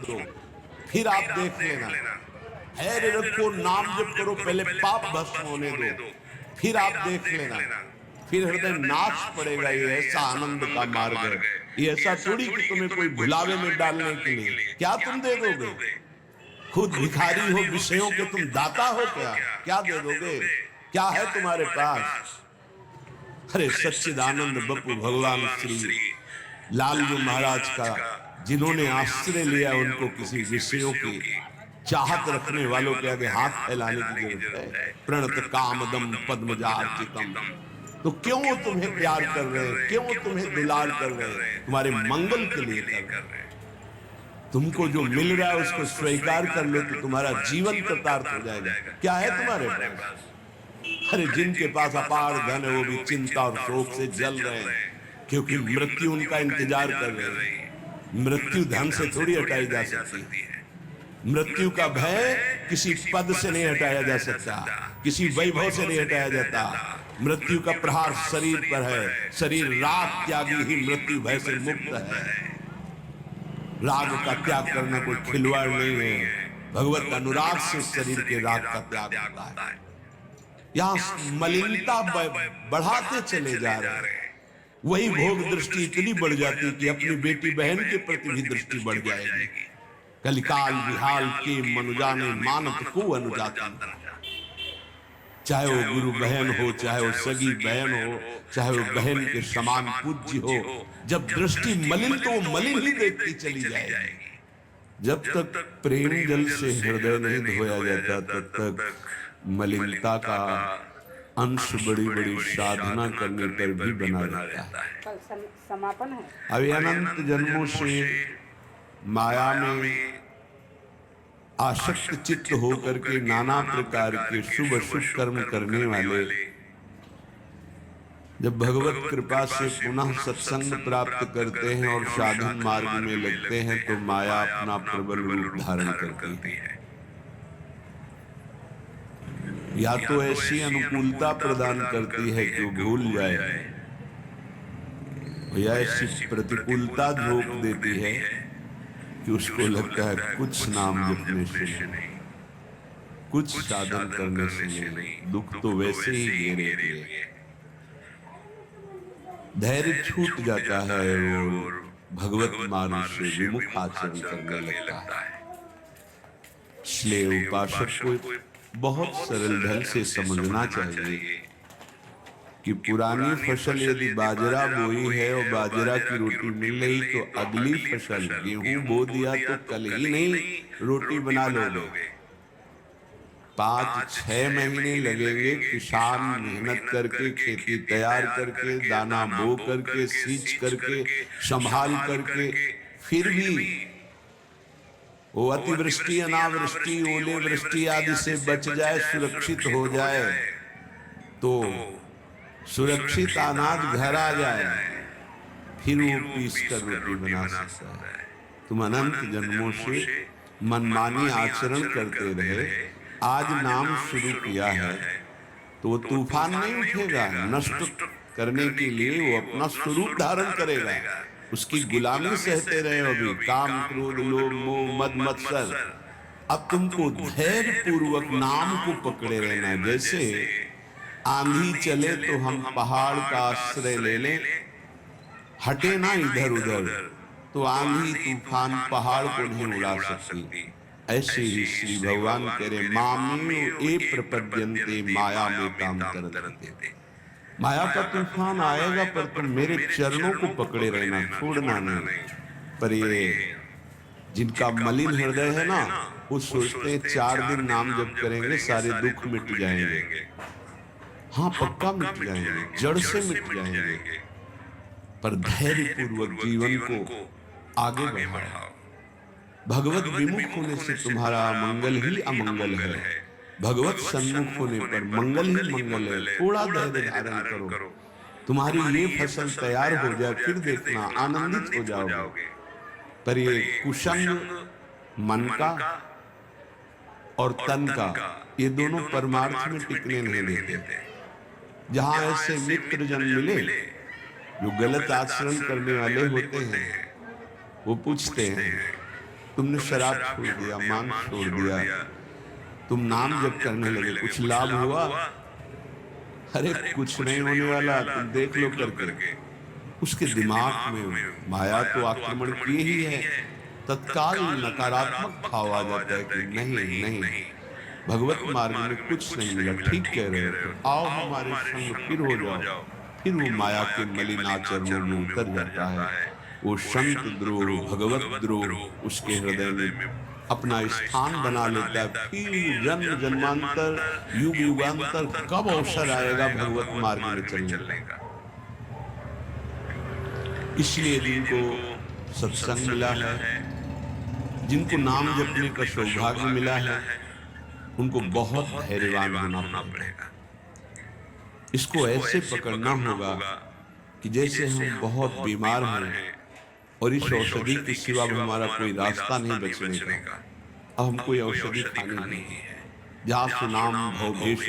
दो, फिर आप देख लेना। धैर्य रखो, नाम जप करो, पहले पाप भस्म होने दो, फिर आप देख लेना। फिर हृदय नाश पड़ेगा। ये ऐसा आनंद का मार्ग है। ये ऐसा थोड़ी कि तुम्हें कोई भुलावे में डालने के लिए। क्या तुम दे दोगे? खुद भिखारी हो, विषयों के तुम दाता हो। क्या क्या दे दोगे? क्या है तुम्हारे पास? अरे सच्चिदानंद बप्पू भगवान श्री लालजू महाराज का जिन्होंने आश्रय लिया, उनको किसी विषयों की चाहत रखने वालों के आगे हाथ फैलाने की जरूरत है? प्रणत कामदम पद्मजार्चितम। तो क्यों वो तुम्हें प्यार कर रहे हैं? क्यों वो तुम्हें दुलार कर रहे हैं? तुम्हारे मंगल के लिए कर रहे हैं। तुमको जो मिल रहा है उसको स्वीकार कर लो तो तुम्हारा जीवन कृतार्थ हो जाएगा। क्या है तुम्हारे पास? अरे जिनके पास अपार धन है वो भी चिंता और शोक से जल रहे हैं, क्योंकि मृत्यु उनका इंतजार कर रही है। मृत्यु धन से थोड़ी हटाई जा सकती है। मृत्यु का भय किसी पद से नहीं हटाया जा सकता, किसी वैभव से नहीं हटाया जाता। मृत्यु का प्रहार शरीर पर है। शरीर राग त्यागी ही मृत्यु भय से मुक्त है। राग का त्याग करना कोई खिलवाड़ नहीं है। भगवत अनुराग से शरीर के राग का त्याग होता है। यहां मलिनता बढ़ाते चले जा रहे हैं। वही भोग दृष्टि इतनी बढ़ जाती कि अपनी बेटी बहन के प्रति भी दृष्टि बढ़ जाएगी। कलिकाल विहाल के मनुजाने मानत को अनुजाता। चाहे वो गुरु बहन हो, चाहे वो सगी बहन हो, चाहे वो बहन के समान पूज्य हो, जब दृष्टि मलिन तो वो मलिन ही देखती चली जाएगी। जब तक प्रेम जल से हृदय नहीं धोया जाता तब तक मलिनता का अंश बड़ी बड़ी साधना करने पर भी बना रहता है। कल समापन है। अभी अनंत जन्मों से माया में आसक्त चित्त होकर के नाना प्रकार के शुभ शुभ कर्म करने वाले जब भगवत कृपा से पुनः सत्संग प्राप्त करते हैं और साधन मार्ग में लगते हैं तो माया अपना प्रबल रूप धारण करती है। या तो ऐसी अनुकूलता प्रदान करती है कि वो भूल जाए, या ऐसी प्रतिकूलता झोंक देती है कि उसको लगता है कुछ नाम जपने से नहीं, कुछ साधन करने से नहीं, दुख तो वैसे ही घेरे हुए। धैर्य छूट जाता है और भगवत मार्ग से विमुख आचरण करने लगता है। इसलिए उपासक को बहुत सरल ढंग से समझना चाहिए कि पुरानी फसल यदि बाजरा बोई है और बाजरा की रोटी मिल रही तो अगली फसल गेहूं बो दिया तो कल ही नहीं रोटी बना लोगे। 5-6 महीने लगेंगे किसान मेहनत करके, खेती तैयार करके, दाना बो करके, सींच करके, संभाल करके, फिर भी वो अतिवृष्टि, अनावृष्टि, ओले वृष्टि आदि से बच जाए, सुरक्षित हो जाए, तो सुरक्षित अनाज घर आ जाए, फिर वो पीस कर रोटी बना सकता है। तुम अनंत जन्मों से मनमानी आचरण करते रहे, आज नाम शुरू किया है तो वो तूफान नहीं उठेगा। नष्ट करने के लिए वो अपना स्वरूप धारण करेगा। उसकी गुलामी सहते रहे हो भी, काम क्रोध लोभ मोह मद मत्सर। अब तुमको धैर्य पूर्वक नाम को पकड़े रहना। जैसे आंधी चले तो हम पहाड़ का आश्रय ले लें, हटे ना इधर उधर, तो आंधी तूफान पहाड़ को नहीं उड़ा सकती। ऐसे ही श्री भगवान कह रहे मामी ए प्रपद्यन्ते माया में काम करते। माया का तूफान आएगा पर तुम मेरे चरणों को पकड़े रहना, छोड़ना नहीं। पर ये जिनका मलिन हृदय है ना, वो सोचते हैं 4 दिन नाम जप करेंगे सारे दुख मिट जाएंगे। हाँ पक्का मिट जाएंगे, जड़ से मिट जाएंगे, पर धैर्य पूर्वक जीवन को आगे बढ़ाओ। भगवत विमुख होने से तुम्हारा मंगल ही अमंगल है, भगवत सन्मुख होने पर मंगल ही मंगल है। थोड़ा धैर्य धारण करो, तुम्हारी ये फसल तैयार हो जाए, फिर देखना आनंदित हो जाओगे। पर ये कुसंग मन का और तन का, ये दोनों परमार्थ में टिकने नहीं देते। जहां ऐसे मित्र जन मिले जो गलत आचरण करने वाले होते हैं, वो पूछते हैं तुमने शराब छोड़ दिया, मांस छोड़ दिया, तुम नाम जब करने लगे, कुछ लाभ हुआ? अरे कुछ नहीं होने वाला, तुम देख लो करके। उसके दिमाग में माया तो आक्रमण किए ही है। तत्काल नकारात्मक भाव आ जाता है कि नहीं नहीं, भगवत मार्ग में कुछ नहीं मिला, ठीक कह रहे हो, तो आओ हमारे संग फिर हो जाओ। फिर वो माया के मलिनाचरणों में उतर जाता है। वो संत द्रोह, भगवत द्रोह उसके हृदय में अपना स्थान बना लेता है। फिर जन्म जन्मांतर, युग युगांतर कब अवसर आएगा भगवत मार्ग में चलने का। इसलिए जिनको सत्संग मिला है, जिनको नाम जपने का सौभाग्य मिला है, उनको बहुत धैर्यवान होना पड़ेगा। इसको ऐसे पकड़ना होगा कि जैसे हम बहुत बीमार हैं और इस औषधि के सिवा हमारा कोई रास्ता नहीं बचने का। अब हम कोई औषधि खानी है, जहाँ से नाम भव भेषज